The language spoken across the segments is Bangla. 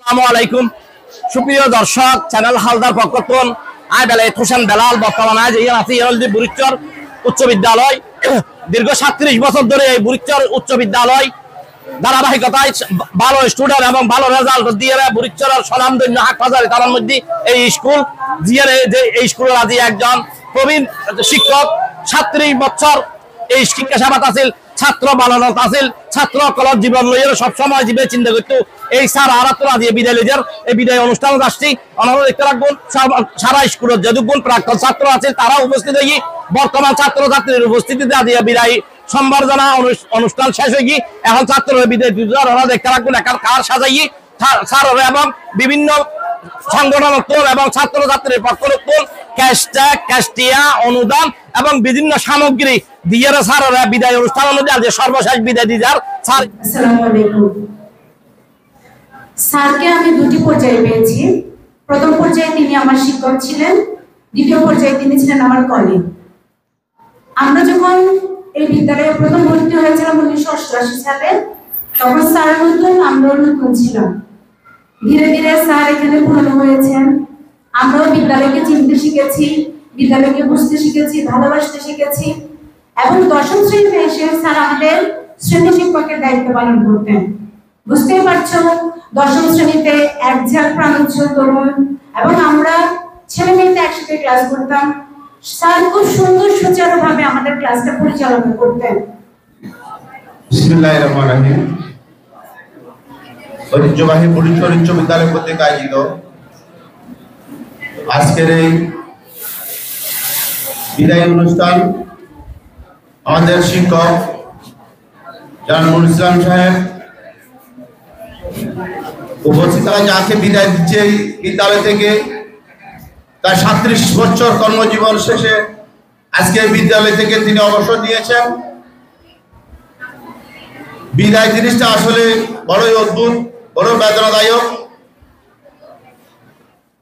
আসসালামু আলাইকুম সুপ্রিয় দর্শক চ্যানেল হালদার পক্ষতন আই বেলায়েত হোসেন বেলাল বর্তমানে আজ আছি বুড়িচর উচ্চ বিদ্যালয় দীর্ঘ 37 বছর ধরে এই বুড়িচর উচ্চ বিদ্যালয় ধারাবাহিকতায় ভালো স্টুডেন্ট এবং ভালো রেজাল্ট দিয়ে বুড়িচরের স্বনামধন্য হাটবাজারে তার মধ্যে এই স্কুল দিয়ে যে এই স্কুলের আজি একজন প্রবীণ শিক্ষক 37 বছর এই শিক্ষা সেবা আছিল ছাত্র বানানোর আছিল ছাত্র কলেজ জীবন লইয়ে সবসময় জীবে চিন্তা করতো এই স্যার আরাতরা দিয়ে বিদায় লইয়ার এই বিদায় অনুষ্ঠান আসছি অনুরোধ দেখতে রাখবেন সারা স্কুলের যদুগুণ প্রাক্তন ছাত্র আছে তারা উপস্থিত হয়ে বর্তমান ছাত্র ছাত্রীর উপস্থিতিতে দিয়ে বিদায় সম্বর্ধনা অনুষ্ঠান শেষ হয়ে গিয়ে এখন ছাত্ররা বিদায় ওরা দেখতে রাখবেন একার কার সাজাই স্যার এবং বিভিন্ন সংগঠন এবং ছাত্র ছাত্রীর পক্ষ ক্যাশট্যাগ ক্যাশটিয়া অনুদান এবং বিভিন্ন সামগ্রী দিয়ে স্যাররা বিদায় অনুষ্ঠান অনুযায়ী সর্বশেষ বিদায় দিয়ে যার স্যার। আসসালামু আলাইকুম। স্যারকে আমি দুটি পর্যায়ে পেয়েছি। প্রথম পর্যায়ে তিনি আমার শিক্ষক ছিলেন, দ্বিতীয় পর্যায়ে তিনি ছিলেন আমার কলিগ। আমরা যখন এই বিদ্যালয়ে প্রথম ভর্তি হয়েছিলাম 1988 সালে, তখন স্যার নতুন, আমরাও নতুন ছিলাম। ধীরে ধীরে স্যার এখানে পুরনো হয়েছেন, আমরাও বিদ্যালয়কে চিনতে শিখেছি, বিদ্যালয়কে বুঝতে শিখেছি, ভালোবাসতে শিখেছি এবং দশম শ্রেণীতে এসে স্যার আমাদের শ্রেণী শিক্ষকের দায়িত্ব পালন করতেন। বুঝতেই পারছো, দশম শ্রেণীতে এক ঝাঁক প্রাণোচ্ছল তরুণ এবং আমরা ছেলে মেয়েতে একসাথে ক্লাস করতাম। স্যার খুব সুন্দর সুচারুভাবে আমাদের ক্লাসটা পরিচালনা করতেন। বিসমিল্লাহির রহমানির রহিম। ঐতিহ্যবাহী বুড়িচর উচ্চ বিদ্যালয় কর্তৃক আয়োজিত আজকের এই বিদায় অনুষ্ঠান আমাদের শিক্ষক জনাব নুরুল ইসলাম সাহেব উপস্থিত যাকে বিদায় দিচ্ছে এই বিদ্যালয় থেকে তার 37 বছর কর্মজীবন শেষে আজকে বিদ্যালয় থেকে তিনি অবসর নিয়েছেন। বিদায় জিনিসটা আসলে বড়ই অদ্ভুত, বড় বেদনাদায়ক।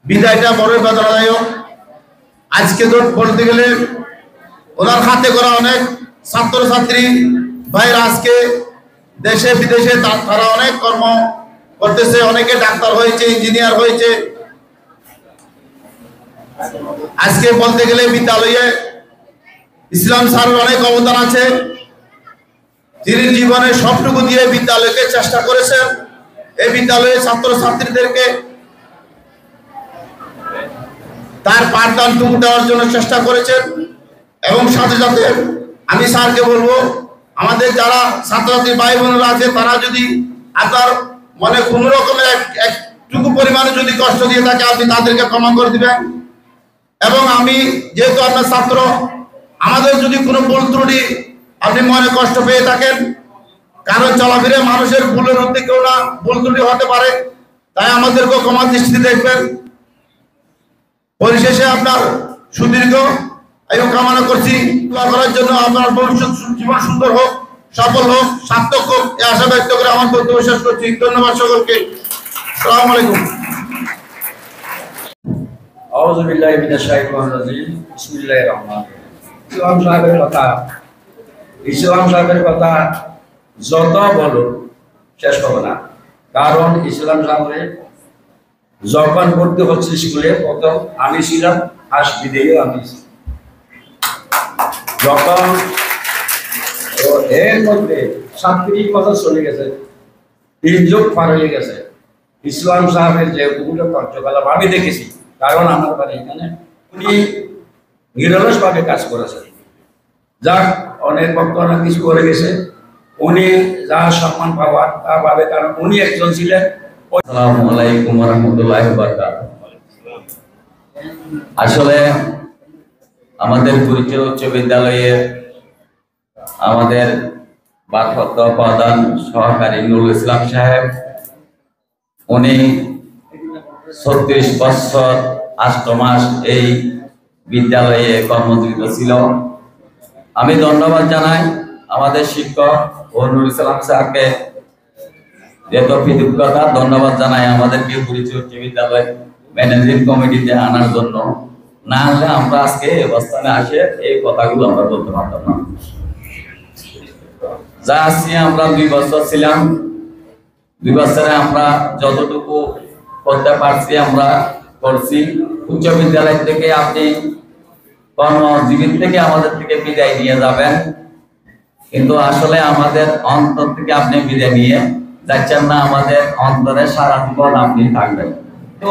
বিদায়টা বড়ই বেদনাদায়ক। আজকে তো বলতে গেলে ওনার হাতে করা অনেক ছাত্রছাত্রী ভাইরা আজকে দেশে বিদেশে তারা অনেক কর্ম করতেছে, অনেকে ডাক্তার হয়েছে, ইঞ্জিনিয়ার হয়েছে। আজকে বলতে গেলে বিদ্যালয়ে ইসলাম স্যারের অনেক অবদান আছে। তিনি জীবনের সবটুকু দিয়ে বিদ্যালয়কে চেষ্টা করেছেন এই বিদ্যালয়ে ছাত্রছাত্রীদেরকে তার পাঠদানটুকু দেওয়ার জন্য চেষ্টা করেছেন। এবং সাথে সাথে আমি স্যারকে বলবো, আমাদের যারা ছাত্রছাত্রী ভাই বোনেরা আছে তারা যদি আপনার মনে কোনো রকমের একটুকু পরিমাণে যদি কষ্ট দিয়ে থাকে আপনি তাদেরকে ক্ষমা করে দিবেন। এবং আমি যেহেতু আপনার ছাত্র, আমাদের যদি কোনো ভুল ত্রুটি আপনি মনে কষ্ট পেয়ে থাকেন, কারণ চলাফেরা মানুষের ভুলের মধ্যে কেউ না ভুল ত্রুটি হতে পারে, তাই আমাদেরকেও ক্ষমা দৃষ্টিতে দেখবেন। পরিশেষে আপনার সুদীর্ঘ আয়ু কামনা করছি, দোয়া করার জন্য আপনার ভবিষ্যৎ জীবন সুন্দর হোক, সফল হোক, সার্থক হোক, এই আশা ব্যক্ত করে আমার বক্তব্য শেষ করছি। ধন্যবাদ সকলকে। আসসালামু আলাইকুম। আউযু বিল্লাহি মিনাশ শাইতানির রাজিম। বিসমিল্লাহির রহমানির রহিম। ইসলাম সাহেবের কথা যত বলো শেষ হবে না, কারণ ইসলাম সাহেব যখন ভর্তি হচ্ছে স্কুলে প্রথম আমি ছিলাম, ফার্স্ট বিদেয় আমি যখন এর মধ্যে 37 বছর চলে গেছে, 3 যুগ পার হয়ে গেছে। ইসলাম সাহেবের যে বিভিন্ন কার্যকলাপ আমি দেখেছি, কারণ আমার বাড়ি এখানে, উনি নিরলসভাবে কাজ করেছেন। যাক, অনেক ভক্ত অনেক কিছু করে গেছে, উনি যা সম্মান পাওয়ার তা পাবে, কারণ উনি একজন ছিলেন। আসসালামু আলাইকুম ওয়া রাহমাতুল্লাহি ওয়া বারাকাতুহু। আসলে আমাদের বুড়িচর উচ্চ বিদ্যালয়ে আমাদের ভারপ্রাপ্ত প্রধান সহকারী নুরুল ইসলাম সাহেব, উনি 36 বছর 8 মাস এই বিদ্যালয়ে কর্মরত ছিল। আমি ধন্যবাদ জানাই আমাদের শিক্ষক ও নুরুল ইসলাম স্যারকে, যেহেতু কৃতজ্ঞতা ধন্যবাদ জানাই আমাদেরকে বুড়িচর উচ্চ বিদ্যালয় ম্যানেজিং কমিটিতে আনার জন্য। না হলে আমরা আজকে এই অবস্থানে আসে এই কথাগুলো আমরা বলতে পারতাম না। যা আসছি আমরা 2 বছর ছিলাম, 2 বছরে আমরা যতটুকু করতে পারছি, আমরা করছি। উচ্চ বিদ্যালয় থেকে আপনি কর্মজীবী থেকে আমাদের থেকে বিদায় নিয়ে যাবেন, কিন্তু আসলে আমাদের অন্তর থেকে আপনি বিদায় নিয়ে যাচ্ছেন না, আমাদের অন্তরে সারা জীবন আপনি থাকবেন। তো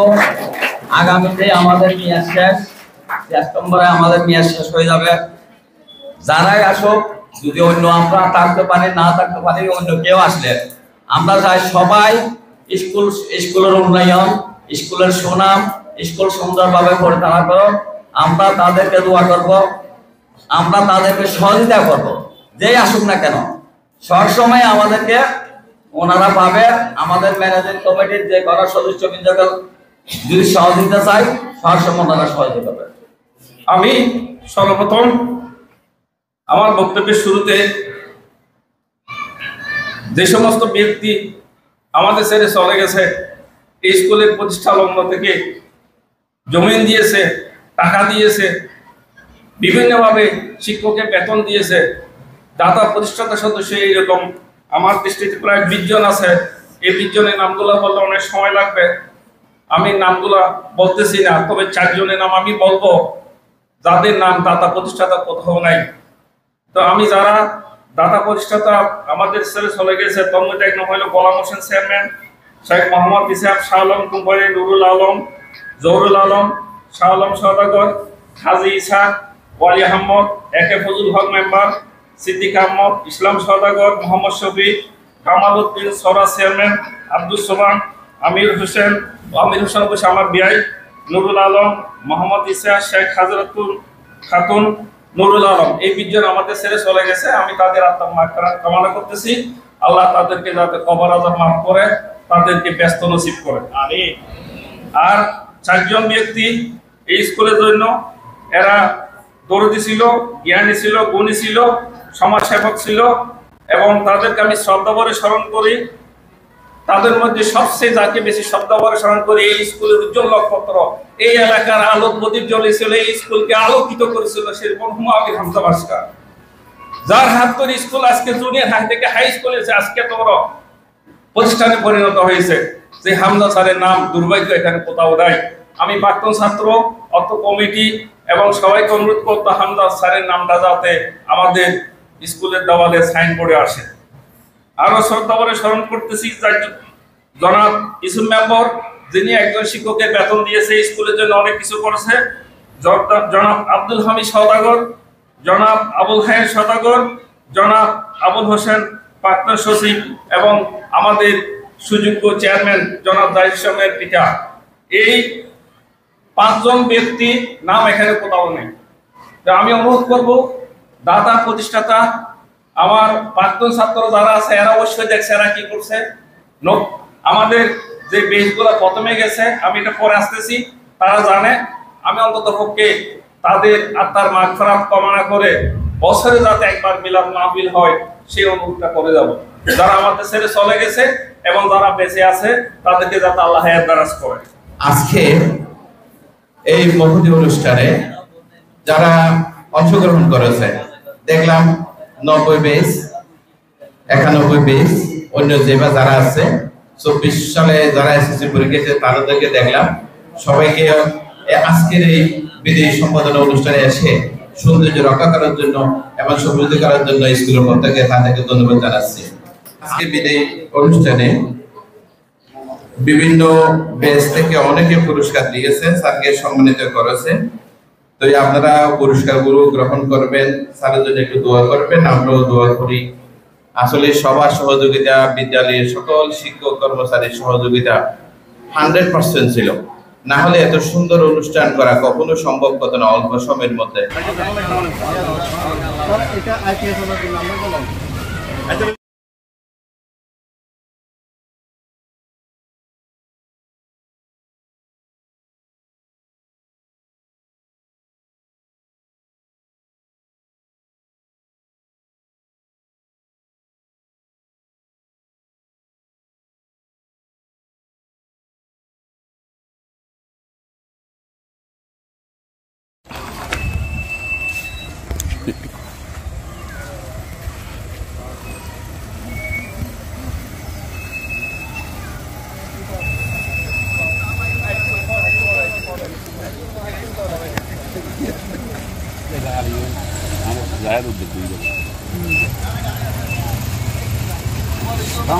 আগামীতে আমাদের মেয়াদ শেষ, সেপ্টেম্বরে আমাদের মেয়াদ শেষ হয়ে যাবে। যারাই আসুক, যদি অন্য আমরা থাকতে পারি, না থাকতে পারি, অন্য কেউ আসলে আমরা চাই সবাই স্কুলের উন্নয়ন, স্কুলের সুনাম, স্কুল সুন্দরভাবে পরিচালনা করো। আমরা তাদেরকে দোয়া করব, আমরা তাদেরকে সহযোগিতা করব, যেই আসুক না কেন সবসময় আমাদেরকে ওনারা পাবে। আমাদের ম্যানেজিং কমিটির যে কোনো সদস্যবৃন্দকে যদি সহযোগিতা চাই, সবসময় ওনারা সহযোগিতা করবে। আমি সর্বপ্রথম আমার বক্তব্যের শুরুতে যে সমস্ত ব্যক্তি আমাদের ছেড়ে চলে গেছে, এই স্কুলের প্রতিষ্ঠা লগ্ন থেকে জমিন দিয়েছে, টাকা দিয়েছে, বিভিন্নভাবে শিক্ষকের বেতন দিয়েছে, দাতা প্রতিষ্ঠাতা সদস্য এইরকম আমার দৃষ্টিতে প্রায় 20 জন আছে। এই 20 জনের নামগুলো বলতে অনেক সময় লাগবে, আমি নামগুলা বলতেছি না, তবে 4 জনের নাম আমি বলবো যাদের নাম দাতা প্রতিষ্ঠাতা কোথাও নাই। তো আমি যারা দাতা প্রতিষ্ঠাতা আমাদের ছেড়ে চলে গেছে, তার মধ্যে এক নম্বর হলো গোলাম হোসেন চেয়ারম্যান, শেখ মোহাম্মদ ইসহাক, শাহ আলম কোম্পানি, নুরুল আলম, জহুরুল আলম, শাহ আলম সওদাগর, হাজি ইসহাক, ওয়ালি আহমদ, একে ফজল হক মেম্বার, সিদ্দিক আহমদ, ইসলাম সওদাগর, মোহাম্মদ শফি, কামাল উদ্দিন সরা চেয়ারম্যান, আব্দুল সোবান, আমির হোসেন বসে আমার বিআই, নুরুল আলম, মোহাম্মদ ইসহাক, শেখ হাজরাতুল খাতুন, নুরুল আলম। এই 20 জন আমাদের ছেড়ে চলে গেছে। আমি তাদের আত্মার মাগফিরাত কামনা করতেছি। আল্লাহ তাদেরকে যাতে কবর আযাব মাফ করে, তাদেরকে ব্যস্ত নসিব করে। আর 4 জন ব্যক্তি এই স্কুলের জন্য, এরা দরদি ছিল, জ্ঞানী ছিল, গুণী ছিল, সমাজসেবক ছিল, এবং তাদেরকে আমি শ্রদ্ধাভরে স্মরণ করি। তাদের মধ্যে সবচেয়ে যাকে বেশি শ্রদ্ধাভরে স্মরণ করি, এই স্কুলের উজ্জ্বল নক্ষত্র, এই এলাকার আলোক প্রদীপ জ্বলেছিল, এই স্কুলকে আলোকিত করেছিল সেই মরহুম আমির হামজা ভাস্কর, যার হাত ধরে স্কুল আজকে জুনিয়র হাই থেকে হাই স্কুল এসে আজকে তো বড় প্রতিষ্ঠানে পরিণত হয়েছে। যে হামজা স্যারের নাম দুর্ভাগ্য এখানে কোথাও নাই। আমি প্রাক্তন ছাত্র, অর্থ কমিটি এবং সবাইকে অনুরোধ করতো হামজা স্যারের নামটা যাতে আমাদের স্কুলের দেওয়ালে সাইনবোর্ডে আসে। আরো শ্রদ্ধাভরে স্মরণ করতেছি জনাব ইসুম মেম্বর, যিনি একজন শিক্ষকের বেতন দিয়েছে, স্কুলের জন্য অনেক কিছু করেছে। জনাব আব্দুল হামিদ সওদাগর, জনাব আবুল হায়ের সওদাগর, জনাব আবুল হোসেন প্রাক্তন সচিব, এবং আমাদের সুযোগ্য চেয়ারম্যান জনাব জাহিদ ইসলামের পিতা। এই 5 জন ব্যক্তি নাম এখানে কোথাও নেই। আমি অনুরোধ করব, দাতা প্রতিষ্ঠাতা আমার প্রাক্তন ছাত্র যারা আছে, এরা অবশ্যই দেখছে এরা কি করছে। আমাদের যে বেশগুলো প্রথমে গেছে, আমি এটা পরে আসতেছি, তারা জানে। আমি অন্তত পক্ষে তাদের আত্মার মাগফিরাত কামনা করে বছরে যাতে একবার মিলাদ মাহফিল হয় সেই অনুরোধটা করে যাব। যারা আমাদের ছেড়ে চলে গেছে এবং যারা বেঁচে আছে তাদেরকে যাতে আল্লাহ হায়াত দারাজ করে। আজকে এই মহতি অনুষ্ঠানে যারা অংশগ্রহণ করেছে, দেখলাম 90 বেস, 91 বেস, অন্য যেবা যারা আছে 24 সালে যারা এসএসসি পরীক্ষা তাদেরকে দেখলাম। সবাইকে আজকের এই বিদায়ী সম্পাদনা অনুষ্ঠানে এসে সৌন্দর্য রক্ষা করার জন্য এবং সমৃদ্ধ করার জন্য স্কুলের পক্ষ থেকে তাদেরকে ধন্যবাদ জানাচ্ছি। আজকে বিদায়ী অনুষ্ঠানে বিভিন্ন বেস থেকে অনেকে পুরস্কার দিয়েছে, স্যারকে সম্মানিত করেছে। তো আপনারা পুরস্কারগুলো গ্রহণ করবেন, স্যারের জন্য একটু দোয়া করবেন, আমরাও দোয়া করি। আসলে সবার সহযোগিতা, বিদ্যালয়ের সকল শিক্ষক কর্মচারীর সহযোগিতা 100% ছিল, না হলে এত সুন্দর অনুষ্ঠান করা কখনো সম্ভব হতো না অল্প সময়ের মধ্যে। ভাইয়ের উদ্যোগ দিয়ে দেবে। না